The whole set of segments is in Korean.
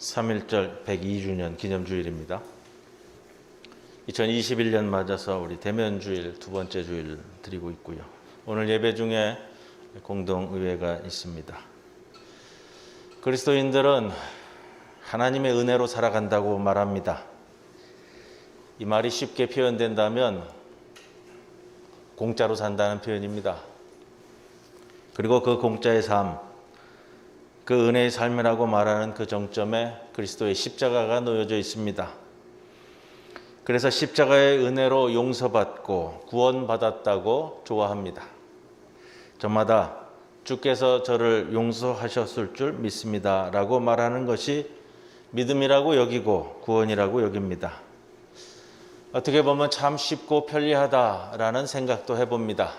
3.1절 102주년 기념주일입니다. 2021년 맞아서 우리 대면주일 두 번째 주일 드리고 있고요. 오늘 예배 중에 공동의회가 있습니다. 그리스도인들은 하나님의 은혜로 살아간다고 말합니다. 이 말이 쉽게 표현된다면 공짜로 산다는 표현입니다. 그리고 그 공짜의 삶, 그 은혜의 삶이라고 말하는 그 정점에 그리스도의 십자가가 놓여져 있습니다. 그래서 십자가의 은혜로 용서받고 구원받았다고 좋아합니다. 저마다 주께서 저를 용서하셨을 줄 믿습니다 라고 말하는 것이 믿음이라고 여기고 구원이라고 여깁니다. 어떻게 보면 참 쉽고 편리하다라는 생각도 해봅니다.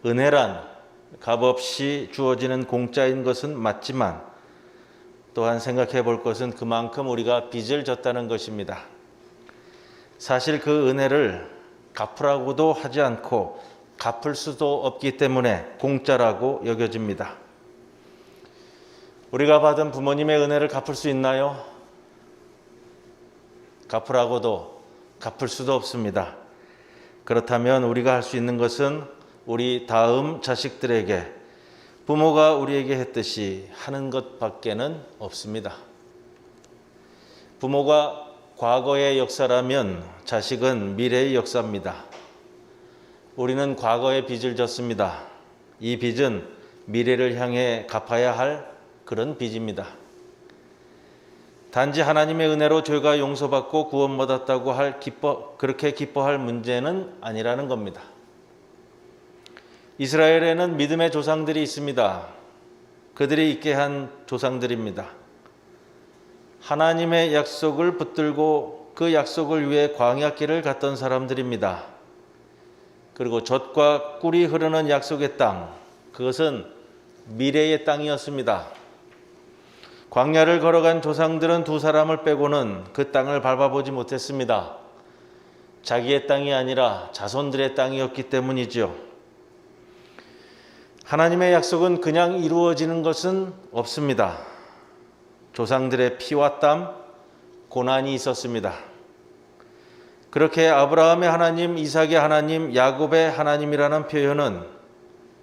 은혜란 값없이 주어지는 공짜인 것은 맞지만 또한 생각해 볼 것은 그만큼 우리가 빚을 졌다는 것입니다. 사실 그 은혜를 갚으라고도 하지 않고 갚을 수도 없기 때문에 공짜라고 여겨집니다. 우리가 받은 부모님의 은혜를 갚을 수 있나요? 갚으라고도 갚을 수도 없습니다. 그렇다면 우리가 할 수 있는 것은 우리 다음 자식들에게 부모가 우리에게 했듯이 하는 것밖에는 없습니다. 부모가 과거의 역사라면 자식은 미래의 역사입니다. 우리는 과거의 빚을 졌습니다. 이 빚은 미래를 향해 갚아야 할 그런 빚입니다. 단지 하나님의 은혜로 죄가 용서받고 구원받았다고 그렇게 기뻐할 문제는 아니라는 겁니다. 이스라엘에는 믿음의 조상들이 있습니다. 그들이 있게 한 조상들입니다. 하나님의 약속을 붙들고 그 약속을 위해 광야길을 갔던 사람들입니다. 그리고 젖과 꿀이 흐르는 약속의 땅, 그것은 미래의 땅이었습니다. 광야를 걸어간 조상들은 두 사람을 빼고는 그 땅을 밟아보지 못했습니다. 자기의 땅이 아니라 자손들의 땅이었기 때문이죠. 하나님의 약속은 그냥 이루어지는 것은 없습니다. 조상들의 피와 땀, 고난이 있었습니다. 그렇게 아브라함의 하나님, 이삭의 하나님, 야곱의 하나님이라는 표현은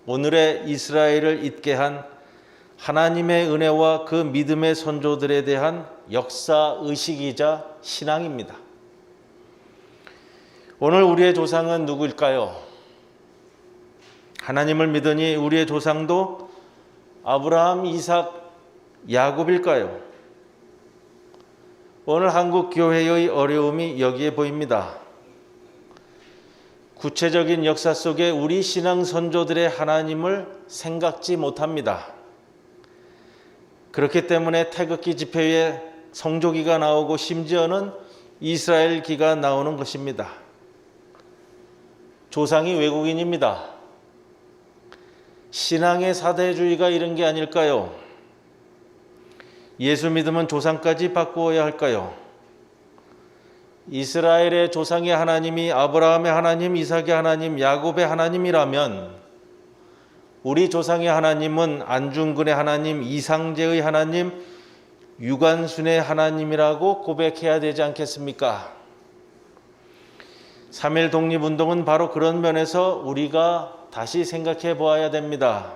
오늘의 이스라엘을 있게 한 하나님의 은혜와 그 믿음의 선조들에 대한 역사의식이자 신앙입니다. 오늘 우리의 조상은 누구일까요? 하나님을 믿으니 우리의 조상도 아브라함, 이삭, 야곱일까요? 오늘 한국 교회의 어려움이 여기에 보입니다. 구체적인 역사 속에 우리 신앙 선조들의 하나님을 생각지 못합니다. 그렇기 때문에 태극기 집회에 성조기가 나오고 심지어는 이스라엘기가 나오는 것입니다. 조상이 외국인입니다. 신앙의 사대주의가 이런 게 아닐까요? 예수 믿으면 조상까지 바꾸어야 할까요? 이스라엘의 조상의 하나님이 아브라함의 하나님, 이삭의 하나님, 야곱의 하나님이라면 우리 조상의 하나님은 안중근의 하나님, 이상제의 하나님, 유관순의 하나님이라고 고백해야 되지 않겠습니까? 3.1 독립운동은 바로 그런 면에서 우리가 다시 생각해 보아야 됩니다.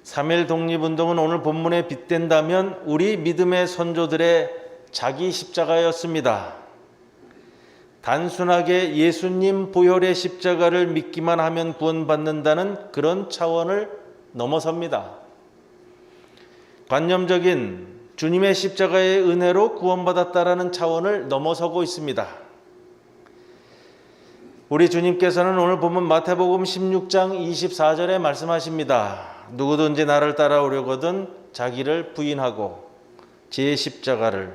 3.1 독립운동은 오늘 본문에 빗댄다면 우리 믿음의 선조들의 자기 십자가였습니다. 단순하게 예수님 보혈의 십자가를 믿기만 하면 구원받는다는 그런 차원을 넘어섭니다. 관념적인 주님의 십자가의 은혜로 구원받았다라는 차원을 넘어서고 있습니다. 우리 주님께서는 오늘 보면 마태복음 16장 24절에 말씀하십니다. 누구든지 나를 따라오려거든 자기를 부인하고 제 십자가를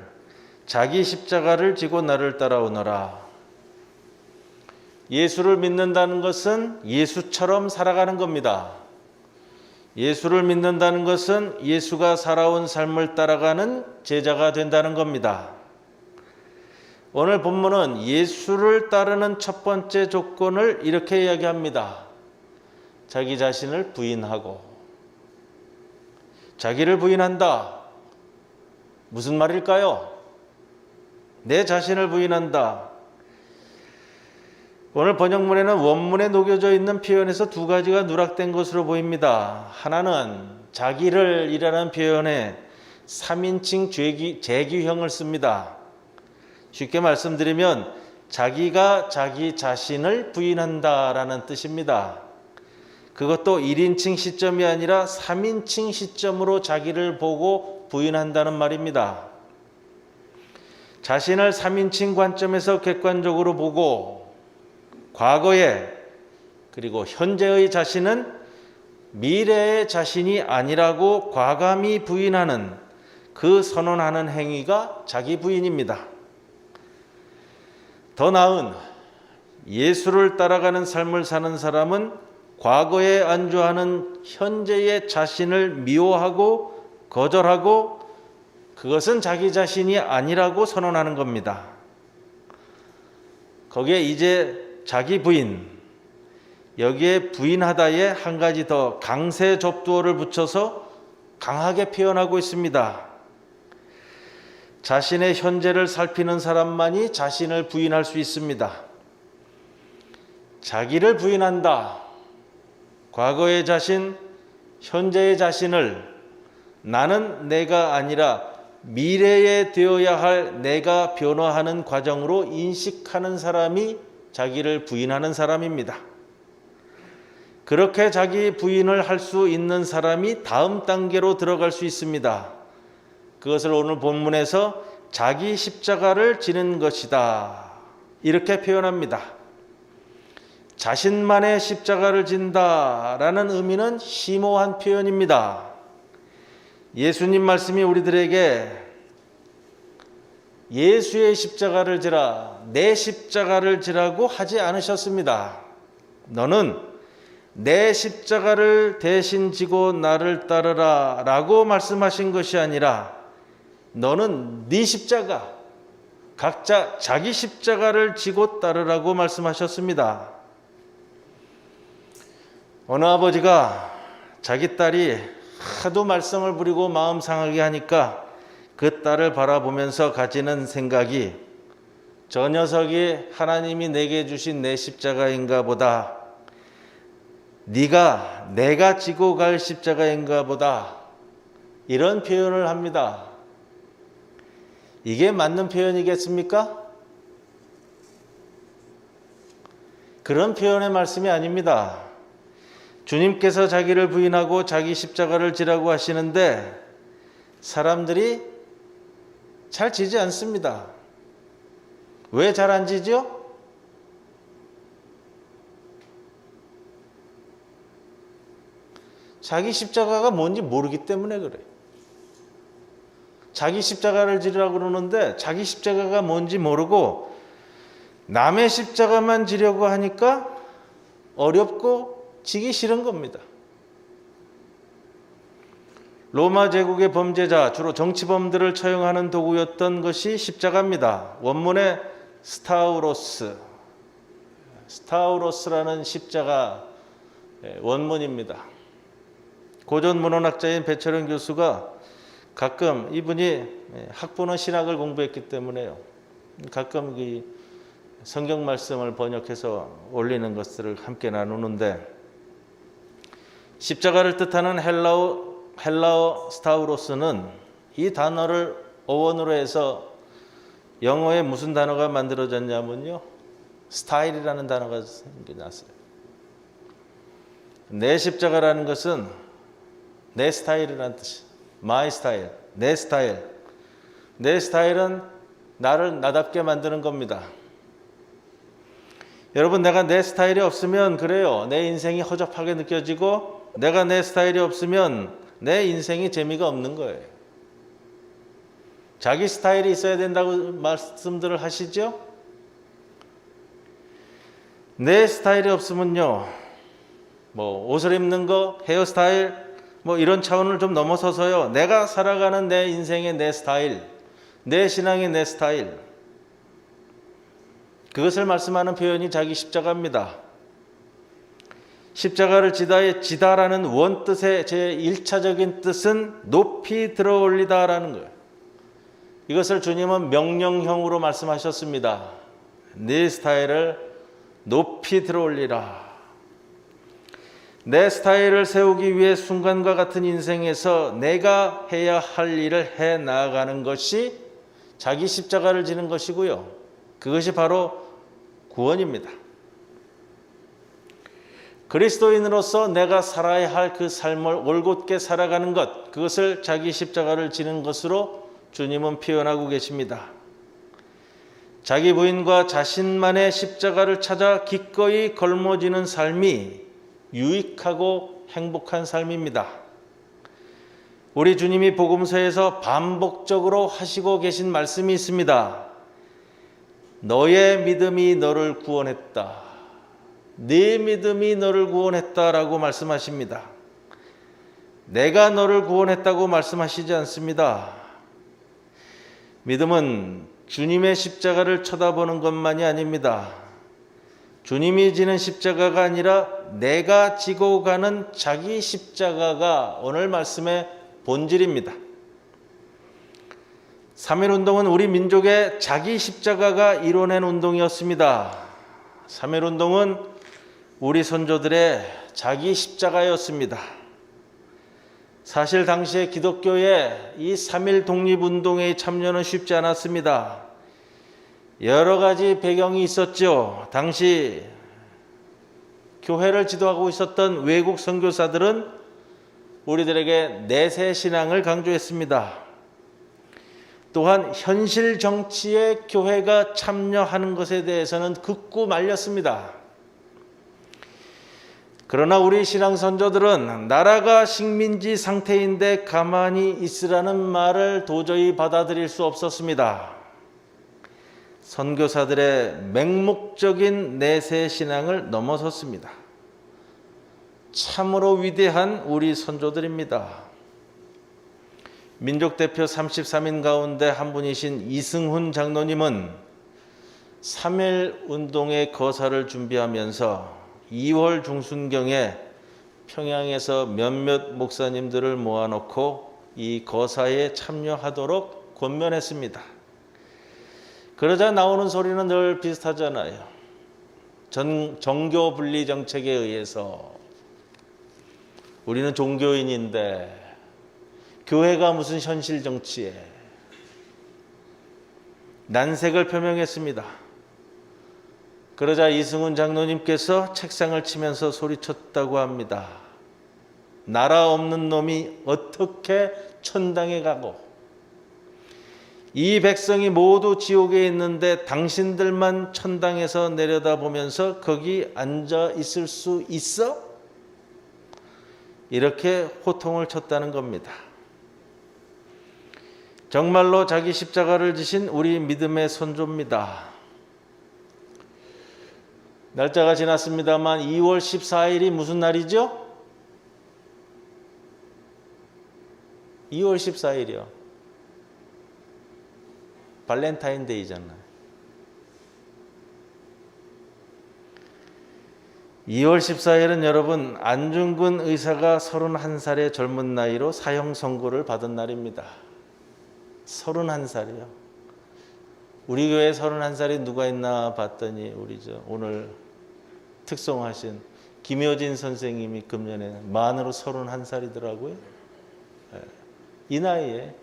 자기 십자가를 지고 나를 따라오너라. 예수를 믿는다는 것은 예수처럼 살아가는 겁니다. 예수를 믿는다는 것은 예수가 살아온 삶을 따라가는 제자가 된다는 겁니다. 오늘 본문은 예수를 따르는 첫 번째 조건을 이렇게 이야기합니다. 자기 자신을 부인하고 자기를 부인한다. 무슨 말일까요? 내 자신을 부인한다. 오늘 번역문에는 원문에 녹여져 있는 표현에서 두 가지가 누락된 것으로 보입니다. 하나는 자기를 이라는 표현에 3인칭 제기형을 씁니다. 쉽게 말씀드리면 자기가 자기 자신을 부인한다라는 뜻입니다. 그것도 1인칭 시점이 아니라 3인칭 시점으로 자기를 보고 부인한다는 말입니다. 자신을 3인칭 관점에서 객관적으로 보고 과거의 그리고 현재의 자신은 미래의 자신이 아니라고 과감히 부인하는 그 선언하는 행위가 자기 부인입니다. 더 나은 예수를 따라가는 삶을 사는 사람은 과거에 안주하는 현재의 자신을 미워하고 거절하고 그것은 자기 자신이 아니라고 선언하는 겁니다. 거기에 이제 자기 부인, 여기에 부인하다에 한 가지 더 강세 접두어를 붙여서 강하게 표현하고 있습니다. 자신의 현재를 살피는 사람만이 자신을 부인할 수 있습니다. 자기를 부인한다. 과거의 자신, 현재의 자신을 나는 내가 아니라 미래에 되어야 할 내가 변화하는 과정으로 인식하는 사람이 자기를 부인하는 사람입니다. 그렇게 자기 부인을 할 수 있는 사람이 다음 단계로 들어갈 수 있습니다. 그것을 오늘 본문에서 자기 십자가를 지는 것이다. 이렇게 표현합니다. 자신만의 십자가를 진다라는 의미는 심오한 표현입니다. 예수님 말씀이 우리들에게 예수의 십자가를 지라, 내 십자가를 지라고 하지 않으셨습니다. 너는 내 십자가를 대신 지고 나를 따르라 라고 말씀하신 것이 아니라 너는 네 십자가, 각자 자기 십자가를 지고 따르라고 말씀하셨습니다. 어느 아버지가 자기 딸이 하도 말썽을 부리고 마음 상하게 하니까 그 딸을 바라보면서 가지는 생각이 저 녀석이 하나님이 내게 주신 내 십자가인가 보다, 네가 내가 지고 갈 십자가인가 보다, 이런 표현을 합니다. 이게 맞는 표현이겠습니까? 그런 표현의 말씀이 아닙니다. 주님께서 자기를 부인하고 자기 십자가를 지라고 하시는데 사람들이 잘 지지 않습니다. 왜 잘 안 지죠? 자기 십자가가 뭔지 모르기 때문에 그래요. 자기 십자가를 지라고 그러는데 자기 십자가가 뭔지 모르고 남의 십자가만 지려고 하니까 어렵고 지기 싫은 겁니다. 로마 제국의 범죄자, 주로 정치범들을 처형하는 도구였던 것이 십자가입니다. 원문의 스타우로스라는 십자가 원문입니다. 고전 문헌학자인 배철현 교수가 가끔, 이분이 학부는 신학을 공부했기 때문에요, 가끔 이 성경 말씀을 번역해서 올리는 것들을 함께 나누는데, 십자가를 뜻하는 헬라어 스타우로스는 이 단어를 어원으로 해서 영어에 무슨 단어가 만들어졌냐면요, 스타일이라는 단어가 생겨났어요. 내 십자가라는 것은 내 스타일이라는 뜻이에요. My style, 내 스타일. 내 스타일은 나를 나답게 만드는 겁니다. 여러분, 내가 내 스타일이 없으면 그래요, 내 인생이 허접하게 느껴지고, 내가 내 스타일이 없으면 내 인생이 재미가 없는 거예요. 자기 스타일이 있어야 된다고 말씀들을 하시죠? 내 스타일이 없으면요, 옷을 입는 거, 헤어스타일, 이런 차원을 좀 넘어서서요, 내가 살아가는 내 인생의 내 스타일, 내 신앙의 내 스타일, 그것을 말씀하는 표현이 자기 십자가입니다. 십자가를 지다라는 원뜻의 제1차적인 뜻은 높이 들어 올리다라는 거예요. 이것을 주님은 명령형으로 말씀하셨습니다. 네 스타일을 높이 들어올리라. 내 스타일을 세우기 위해 순간과 같은 인생에서 내가 해야 할 일을 해 나아가는 것이 자기 십자가를 지는 것이고요. 그것이 바로 구원입니다. 그리스도인으로서 내가 살아야 할 그 삶을 올곧게 살아가는 것, 그것을 자기 십자가를 지는 것으로 주님은 표현하고 계십니다. 자기 부인과 자신만의 십자가를 찾아 기꺼이 걸머지는 삶이 유익하고 행복한 삶입니다. 우리 주님이 복음서에서 반복적으로 하시고 계신 말씀이 있습니다. 너의 믿음이 너를 구원했다. 네 믿음이 너를 구원했다라고 말씀하십니다. 내가 너를 구원했다고 말씀하시지 않습니다. 믿음은 주님의 십자가를 쳐다보는 것만이 아닙니다. 주님이 지는 십자가가 아니라 내가 지고 가는 자기 십자가가 오늘 말씀의 본질입니다. 3.1운동은 우리 민족의 자기 십자가가 이뤄낸 운동이었습니다. 3.1운동은 우리 선조들의 자기 십자가였습니다. 사실 당시에 기독교의 이 3.1 독립운동에 참여는 쉽지 않았습니다. 여러 가지 배경이 있었죠. 당시 교회를 지도하고 있었던 외국 선교사들은 우리들에게 내세 신앙을 강조했습니다. 또한 현실 정치에 교회가 참여하는 것에 대해서는 극구 말렸습니다. 그러나 우리 신앙 선조들은 나라가 식민지 상태인데 가만히 있으라는 말을 도저히 받아들일 수 없었습니다. 선교사들의 맹목적인 내세 신앙을 넘어섰습니다. 참으로 위대한 우리 선조들입니다. 민족대표 33인 가운데 한 분이신 이승훈 장로님은 3.1 운동의 거사를 준비하면서 2월 중순경에 평양에서 몇몇 목사님들을 모아놓고 이 거사에 참여하도록 권면했습니다. 그러자 나오는 소리는 늘 비슷하잖아요. 정교 분리 정책에 의해서 우리는 종교인인데 교회가 무슨 현실 정치에, 난색을 표명했습니다. 그러자 이승훈 장로님께서 책상을 치면서 소리쳤다고 합니다. 나라 없는 놈이 어떻게 천당에 가고, 이 백성이 모두 지옥에 있는데 당신들만 천당에서 내려다보면서 거기 앉아 있을 수 있어? 이렇게 호통을 쳤다는 겁니다. 정말로 자기 십자가를 지신 우리 믿음의 선조입니다. 날짜가 지났습니다만 2월 14일이 무슨 날이죠? 2월 14일이요. 발렌타인데이잖아요. 2월 14일은 여러분 안중근 의사가 31살의 젊은 나이로 사형 선고를 받은 날입니다. 31살이요. 우리 교회에 31살이 누가 있나 봤더니 우리 오늘 특송하신 김효진 선생님이 금년에 만으로 31살이더라고요. 이 나이에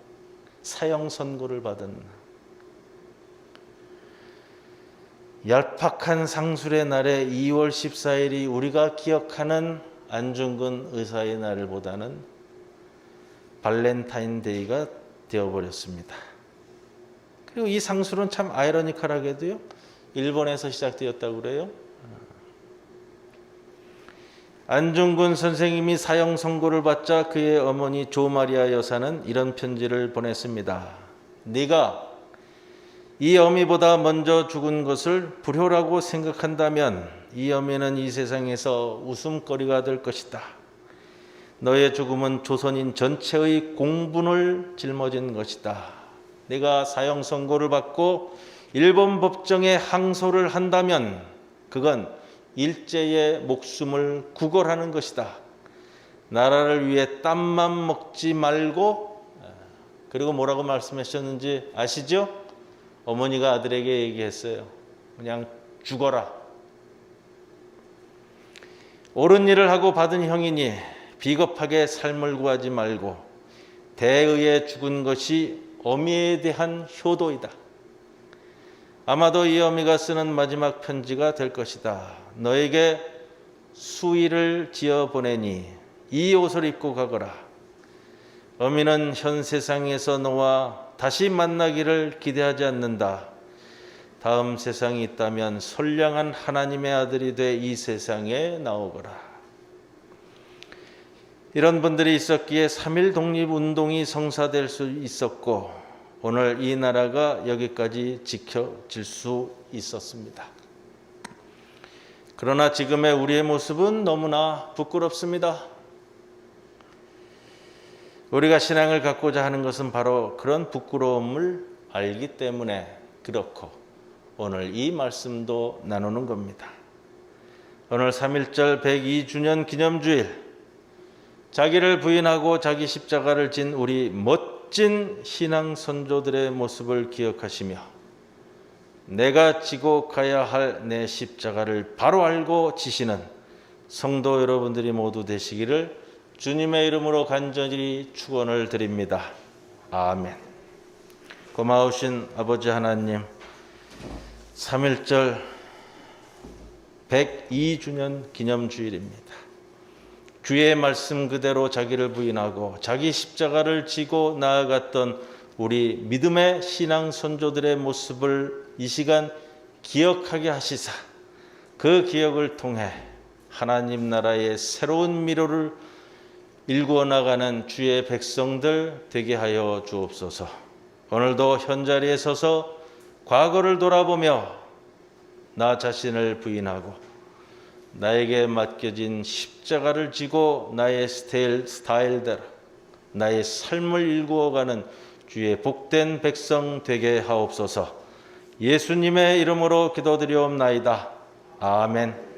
사형 선고를 받은 얄팍한 상술의 날에 2월 14일이 우리가 기억하는 안중근 의사의 날보다는 발렌타인데이가 되어버렸습니다. 그리고 이 상술은 참 아이러니컬하게도요, 일본에서 시작되었다고 그래요. 안중근 선생님이 사형 선고를 받자 그의 어머니 조마리아 여사는 이런 편지를 보냈습니다. 네가 이 어미보다 먼저 죽은 것을 불효라고 생각한다면 이 어미는 이 세상에서 웃음거리가 될 것이다. 너의 죽음은 조선인 전체의 공분을 짊어진 것이다. 네가 사형 선고를 받고 일본 법정에 항소를 한다면 그건 일제의 목숨을 구걸하는 것이다. 나라를 위해 땀만 먹지 말고 그리고 뭐라고 말씀하셨는지 아시죠? 어머니가 아들에게 얘기했어요. 그냥 죽어라. 옳은 일을 하고 받은 형이니 비겁하게 삶을 구하지 말고 대의에 죽은 것이 어미에 대한 효도이다. 아마도 이 어미가 쓰는 마지막 편지가 될 것이다. 너에게 수의를 지어 보내니 이 옷을 입고 가거라. 어미는 현 세상에서 너와 다시 만나기를 기대하지 않는다. 다음 세상이 있다면 선량한 하나님의 아들이 돼 이 세상에 나오거라. 이런 분들이 있었기에 3.1 독립운동이 성사될 수 있었고 오늘 이 나라가 여기까지 지켜질 수 있었습니다. 그러나 지금의 우리의 모습은 너무나 부끄럽습니다. 우리가 신앙을 갖고자 하는 것은 바로 그런 부끄러움을 알기 때문에 그렇고 오늘 이 말씀도 나누는 겁니다. 오늘 3.1절 102주년 기념주일, 자기를 부인하고 자기 십자가를 진 우리 멋진 신앙 선조들의 모습을 기억하시며 내가 지고 가야 할 내 십자가를 바로 알고 지시는 성도 여러분들이 모두 되시기를 주님의 이름으로 간절히 축원을 드립니다. 아멘. 고마우신 아버지 하나님, 3.1절 102주년 기념주일입니다. 주의 말씀 그대로 자기를 부인하고 자기 십자가를 지고 나아갔던 우리 믿음의 신앙 선조들의 모습을 이 시간 기억하게 하시사 그 기억을 통해 하나님 나라의 새로운 미로를 일구어 나가는 주의 백성들 되게 하여 주옵소서. 오늘도 현자리에 서서 과거를 돌아보며 나 자신을 부인하고 나에게 맡겨진 십자가를 지고 나의 스타일대로 나의 삶을 일구어가는 주의 복된 백성 되게 하옵소서. 예수님의 이름으로 기도드리옵나이다. 아멘.